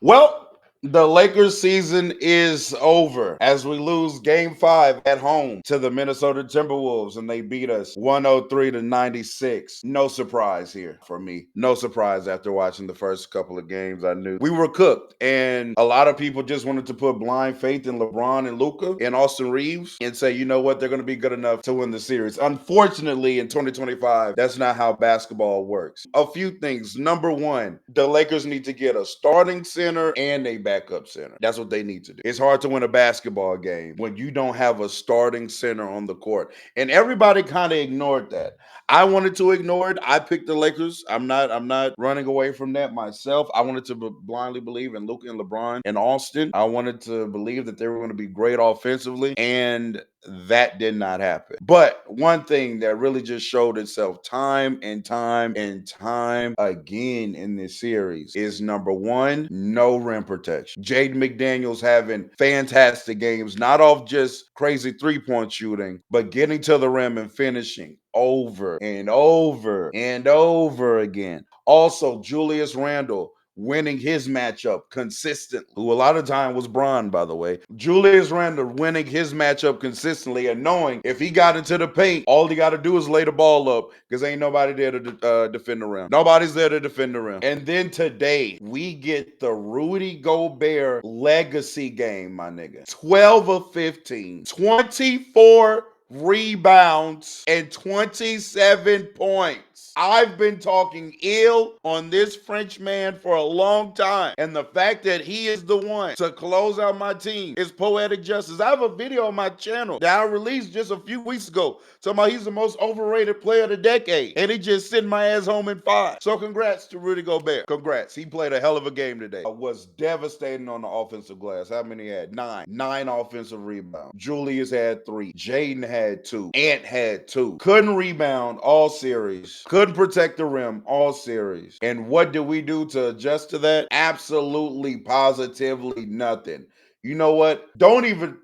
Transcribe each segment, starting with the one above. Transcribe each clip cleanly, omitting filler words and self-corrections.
Well, the Lakers season is over as we lose game 5 at home to the Minnesota Timberwolves and they beat us 103 to 96. No surprise here for me. No surprise after watching the first couple of games. I knew we were cooked and a lot of people just wanted to put blind faith in LeBron and Luka and Austin Reeves and say, you know what, they're going to be good enough to win the series. Unfortunately, in 2025, that's not how basketball works. A few things. Number one, the Lakers need to get a starting center and a backup center. That's what they need to do. It's hard to win a basketball game when you don't have a starting center on the court. And everybody kind of ignored that. I wanted to ignore it. I picked the Lakers. I'm not running away from that myself. I wanted to blindly believe in Luka and LeBron and Austin. I wanted to believe that they were going to be great offensively, and that did not happen. But one thing that really just showed itself time and time and time again in this series is number one, no rim protection. Jaden McDaniels having fantastic games, not off just crazy three-point shooting, but getting to the rim and finishing over and over and over again. Also, Julius Randle winning his matchup consistently, who a lot of time was Bron, by the way. Julius Randle winning his matchup consistently and knowing if he got into the paint, all he got to do is lay the ball up because ain't nobody there to defend the rim. Nobody's there to defend the rim. And then today, we get the Rudy Gobert legacy game, my nigga. 12 of 15, 24 rebounds, and 27 points. I've been talking ill on this French man for a long time. And the fact that he is the one to close out my team is poetic justice. I have a video on my channel that I released just a few weeks ago talking about he's the most overrated player of the decade. And he just sent my ass home in 5. So congrats to Rudy Gobert. Congrats. He played a hell of a game today. Was devastating on the offensive glass. How many had? 9. 9 offensive rebounds. Julius had 3. Jaden had 2. Ant had 2. Couldn't rebound all series. Couldn't protect the rim all series. And what did we do to adjust to that? Absolutely, positively nothing. You know what? Don't even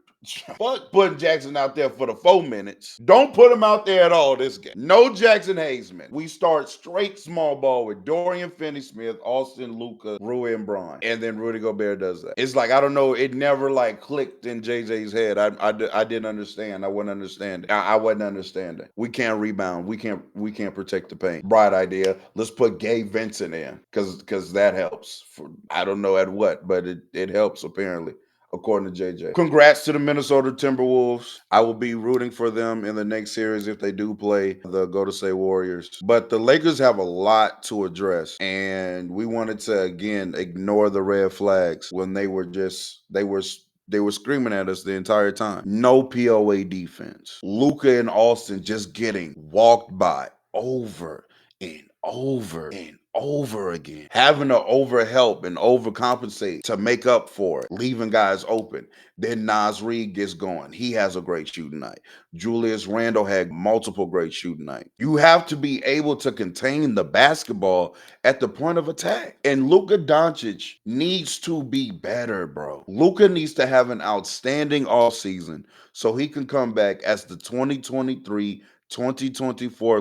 fuck putting Jackson out there for the 4 minutes. Don't put him out there at all this game. No Jackson Hayesman. We start straight small ball with Dorian Finney-Smith, Austin, Luka, Rui, and Braun. And then Rudy Gobert does that. It's like, I don't know, it never like clicked in JJ's head. I didn't understand. I wasn't understanding. I wasn't understanding. We can't rebound. We can't protect the paint. Bright idea. Let's put Gabe Vincent in because that helps. I don't know at what, but it helps apparently, according to JJ. Congrats to the Minnesota Timberwolves. I will be rooting for them in the next series if they do play the Golden State Warriors. But the Lakers have a lot to address, and we wanted to again ignore the red flags when they were screaming at us the entire time. No POA defense. Luka and Austin just getting walked by over and over and over again, having to overhelp and overcompensate to make up for it, leaving guys open. Then Nas Reed gets going. He has a great shooting night. Julius Randle had multiple great shooting nights. You have to be able to contain the basketball at the point of attack. And Luka Doncic needs to be better, bro. Luka needs to have an outstanding offseason so he can come back as the 2023-2024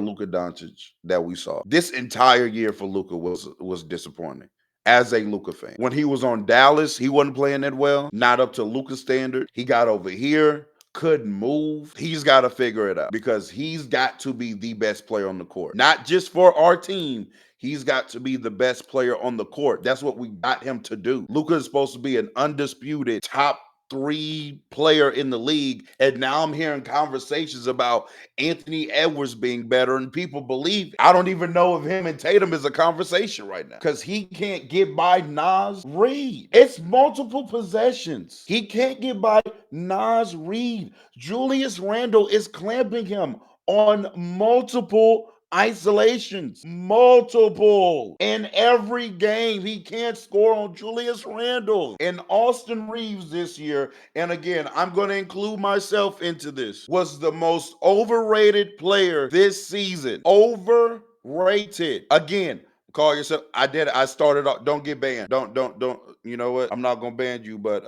Luka Doncic that we saw. This entire year for Luka was disappointing as a Luka fan. When he was on Dallas, he wasn't playing that well, not up to Luka standard. He got over here, couldn't move. He's got to figure it out because he's got to be the best player on the court. Not just for our team. He's got to be the best player on the court. That's what we got him to do. Luka is supposed to be an undisputed top 3 player in the league, and now I'm hearing conversations about Anthony Edwards being better, and people believe it. I don't even know if him and Tatum is a conversation right now because he can't get by Nas Reed. It's multiple possessions. He can't get by Nas Reed. Julius Randle is clamping him on multiple isolations, multiple. In every game, he can't score on Julius Randle. And Austin Reeves this year, and again, I'm going to include myself into this, was the most overrated player this season. Overrated. Again, call yourself. I did it. I started off. Don't get banned. Don't. You know what? I'm not gonna ban you, but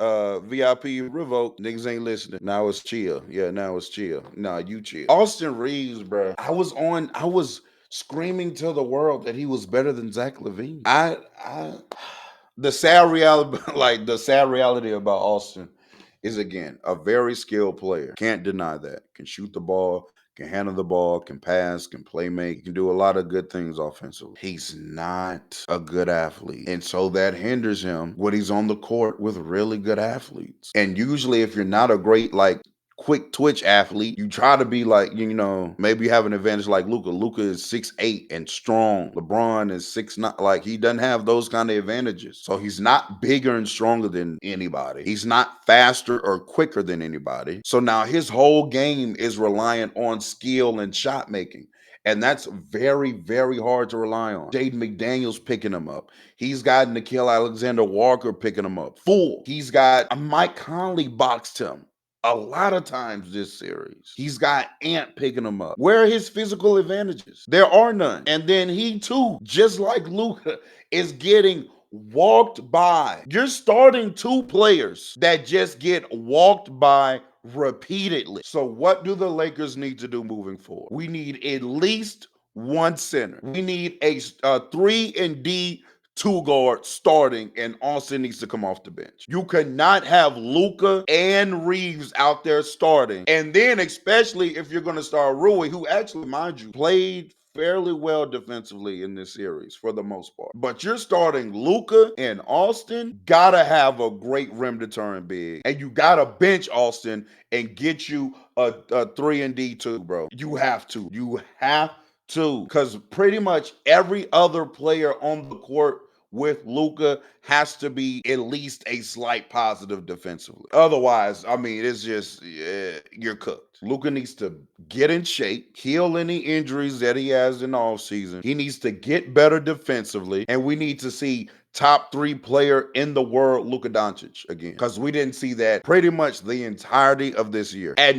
VIP revoke. Niggas ain't listening. Now it's chill. Yeah, now it's chill. Nah, you chill. Austin Reeves, bro. I was screaming to the world that he was better than Zach LaVine. I The sad reality, like the sad reality about Austin is again a very skilled player. Can't deny that. Can shoot the ball, can handle the ball, can pass, can play make, can do a lot of good things offensively. He's not a good athlete. And so that hinders him when he's on the court with really good athletes. And usually if you're not a great like quick twitch athlete, you try to be like, maybe you have an advantage like Luka. Luka is 6'8" and strong. LeBron is 6'9". Like he doesn't have those kind of advantages. So he's not bigger and stronger than anybody. He's not faster or quicker than anybody. So now his whole game is reliant on skill and shot making. And that's very, very hard to rely on. Jaden McDaniels picking him up. He's got Nickeil Alexander-Walker picking him up. Full. He's got Mike Conley boxed him a lot of times this series. He's got Ant picking him up. Where are his physical advantages? There are none. And then he too, just like Luka, is getting walked by. You're starting two players that just get walked by repeatedly. So what do the Lakers need to do moving forward? We need at least one center. We need a 3 and D two guard starting, and Austin needs to come off the bench. You cannot have Luka and Reeves out there starting. And then especially if you're going to start Rui, who actually, mind you, played fairly well defensively in this series for the most part. But you're starting Luka and Austin, gotta have a great rim deterrent big. And you gotta bench Austin and get you a 3 and D too, bro. You have to. You have to. Because pretty much every other player on the court with Luka has to be at least a slight positive defensively. Otherwise, I mean, it's just, you're cooked. Luka needs to get in shape, heal any injuries that he has in the offseason. He needs to get better defensively, and we need to see top 3 player in the world, Luka Doncic, again. Because we didn't see that pretty much the entirety of this year. At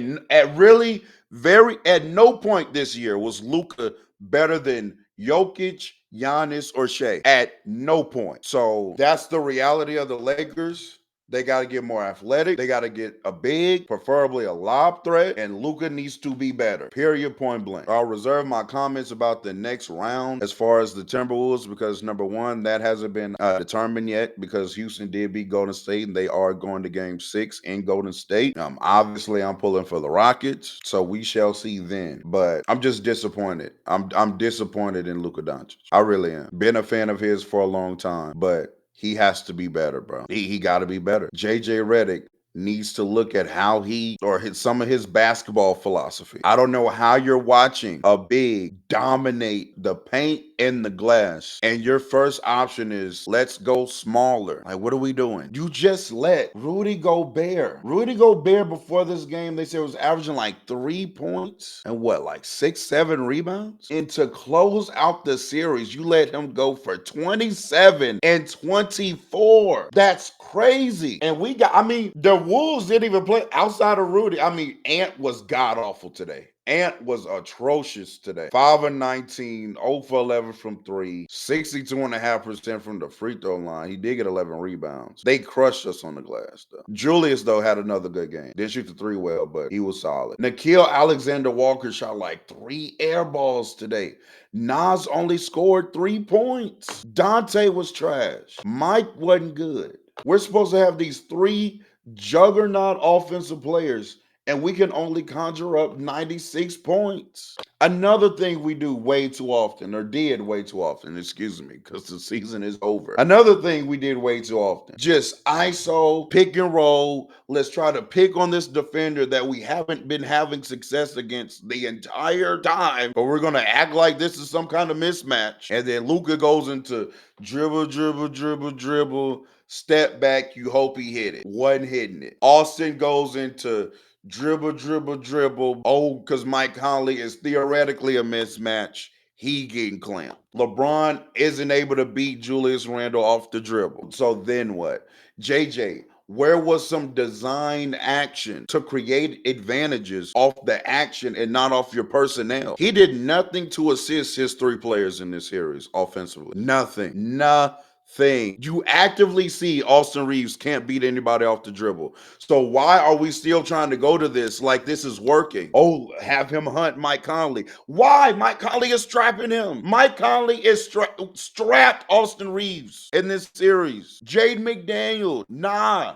no point this year was Luka better than Jokic, Giannis, or Shea. At no point. So that's the reality of the Lakers. They got to get more athletic. They got to get a big, preferably a lob threat, and Luka needs to be better. Period, point blank. I'll reserve my comments about the next round as far as the Timberwolves because, number one, that hasn't been determined yet because Houston did beat Golden State, and they are going to Game 6 in Golden State. Obviously, I'm pulling for the Rockets, so we shall see then. But I'm just disappointed. I'm disappointed in Luka Doncic. I really am. Been a fan of his for a long time, but he has to be better, bro. He got to be better. JJ Redick needs to look at how some of his basketball philosophy. I don't know how you're watching a big dominate the paint and the glass, and your first option is let's go smaller. Like, what are we doing? You just let Rudy Gobert before this game, they said was averaging like 3 points and like 6-7 rebounds. And to close out the series, you let him go for 27 and 24. That's crazy. And the Wolves didn't even play outside of Rudy. Ant was god awful today. Ant was atrocious today. 5 of 19, 0 for 11 from 3, 62.5% from the free throw line. He did get 11 rebounds. They crushed us on the glass, though. Julius, though, had another good game. Didn't shoot the 3 well, but he was solid. Nickeil Alexander-Walker shot like 3 air balls today. Nas only scored 3 points. Dante was trash. Mike wasn't good. We're supposed to have these 3 juggernaut offensive players, and we can only conjure up 96 points. Another thing we do way too often, or did way too often, excuse me, because the season is over. Another thing we did way too often, just ISO, pick and roll. Let's try to pick on this defender that we haven't been having success against the entire time, but we're going to act like this is some kind of mismatch. And then Luka goes into dribble, dribble, dribble, dribble, step back, you hope he hit it. Wasn't hitting it. Austin goes into dribble, dribble, dribble. Oh, because Mike Conley is theoretically a mismatch. He getting clamped. LeBron isn't able to beat Julius Randle off the dribble. So then what? JJ, where was some design action to create advantages off the action and not off your personnel? He did nothing to assist his 3 players in this series offensively. Nothing. thing. You actively see Austin Reeves can't beat anybody off the dribble. So why are we still trying to go to this like this is working? Oh, have him hunt Mike Conley. Why? Mike Conley is strapping him. Mike Conley is strapped Austin Reeves in this series. Jade McDaniel,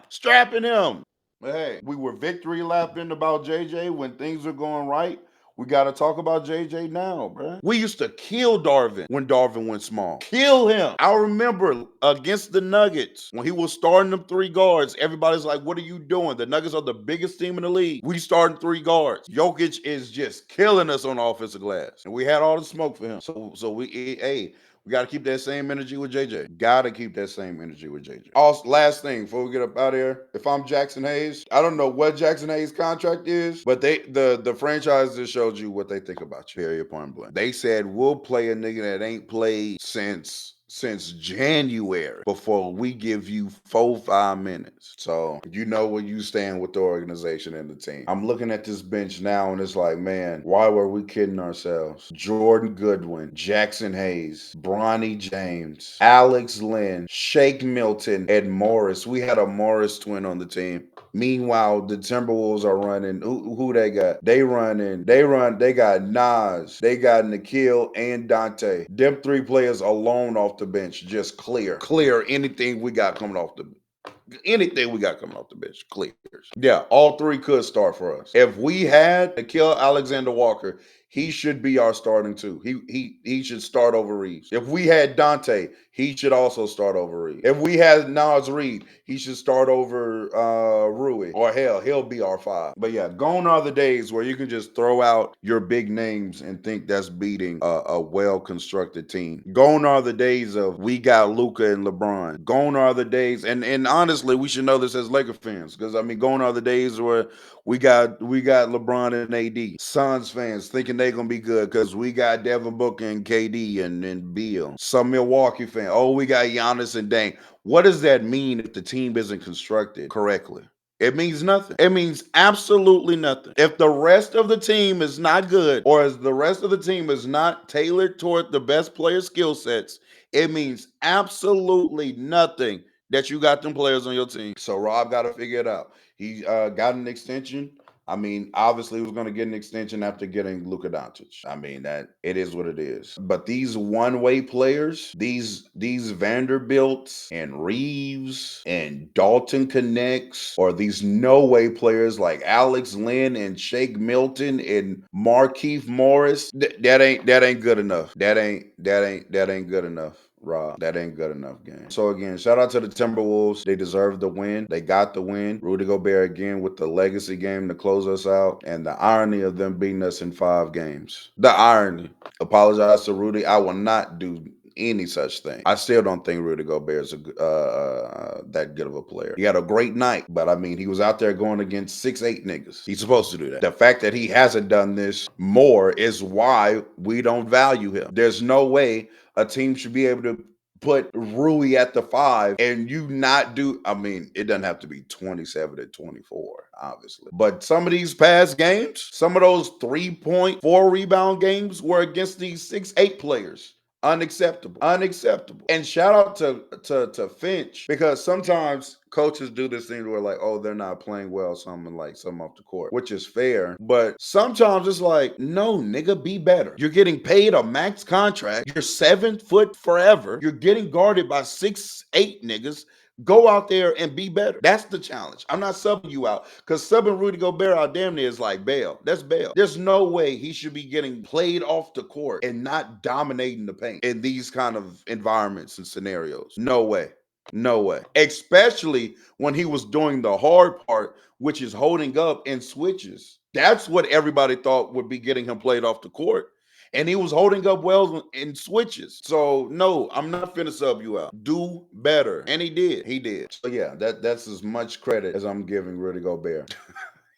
strapping him. Hey, we were victory lapping about JJ when things are going right. We got to talk about JJ now, bro. We used to kill Darvin when Darvin went small. Kill him. I remember against the Nuggets when he was starting them three guards. Everybody's like, what are you doing? The Nuggets are the biggest team in the league. We starting three guards. Jokic is just killing us on the offensive glass. And we had all the smoke for him. So we got to keep that same energy with JJ. Got to keep that same energy with JJ. Also, last thing before we get up out of here, if I'm Jackson Hayes, I don't know what Jackson Hayes' contract is, but the franchise just showed you what they think about you. Period, point blank. They said we'll play a nigga that ain't played since January before we give you 4-5 minutes. So you know where you stand with the organization and the team. I'm looking at this bench now and it's like, man, why were we kidding ourselves? Jordan Goodwin, Jackson Hayes, Bronny James, Alex Lynn, Shake Milton, and Morris. We had a Morris twin on the team. Meanwhile, the Timberwolves are running. Who they got? They got Nas, they got Nikhil and Dante. Them three players alone off the bench, just clear anything we got coming off the bench clears. Yeah, all three could start for us. If we had Nikhil Alexander Walker, he should be our starting two. He should start over Reeves. If we had Dante, he should also start over Reeves. If we had Nas Reed, he should start over Rui. Or hell, he'll be our 5. But yeah, gone are the days where you can just throw out your big names and think that's beating a well-constructed team. Gone are the days of we got Luka and LeBron. Gone are the days, and honestly, we should know this as Laker fans, because I mean, gone are the days where we got LeBron and AD. Suns fans thinking they're gonna be good because we got Devin Booker and KD and Beal. Some Milwaukee fans, oh, we got Giannis and Dame. What does that mean if the team isn't constructed correctly? It means nothing. It means absolutely nothing. If the rest of the team is not good, or as the rest of the team is not tailored toward the best player skill sets, it means absolutely nothing that you got them players on your team. So Rob got to figure it out. He got an extension. I mean, obviously, he was going to get an extension after getting Luka Doncic. I mean, that it is what it is. But these one-way players, these Vanderbilts and Reeves and Dalton Connects, or these no-way players like Alex Lynn and Shake Milton and Markieff Morris, that ain't good enough. That ain't good enough. Rob, that ain't good enough, gang. So again, shout out to the Timberwolves. They deserve the win. They got the win. Rudy Gobert again with the legacy game to close us out. And the irony of them beating us in 5 games. The irony. Apologize to Rudy. I will not do any such thing. I still don't think Rudy Gobert is that good of a player. He had a great night, but I mean, he was out there going against 6'8" niggas. He's supposed to do that. The fact that he hasn't done this more is why we don't value him. There's no way a team should be able to put Rui at the 5 and you not do, I mean, it doesn't have to be 27-24, obviously. But some of these past games, some of those 3-point, 4-rebound games were against these 6'8" players. Unacceptable. And shout out to Finch, because sometimes coaches do this thing where like, oh, they're not playing well, something off the court, which is fair. But sometimes it's like, no, nigga, be better. You're getting paid a max contract. You're 7 foot forever. You're getting guarded by 6'8" niggas. Go out there and be better. That's the challenge. I'm not subbing you out, because subbing Rudy Gobert out damn near is like bail. That's bail. There's no way he should be getting played off the court and not dominating the paint in these kind of environments and scenarios. No way. No way. Especially when he was doing the hard part, which is holding up in switches. That's what everybody thought would be getting him played off the court. And he was holding up well in switches. So no, I'm not finna sub you out. Do better. And he did. He did. So yeah, that's as much credit as I'm giving Rudy Gobert.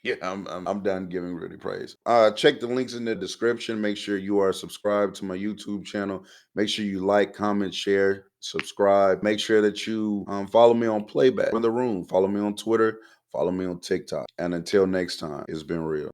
Yeah, I'm done giving Rudy praise. Check the links in the description. Make sure you are subscribed to my YouTube channel. Make sure you like, comment, share, subscribe. Make sure that you follow me on Playback in the Room. Follow me on Twitter. Follow me on TikTok. And until next time, it's been real.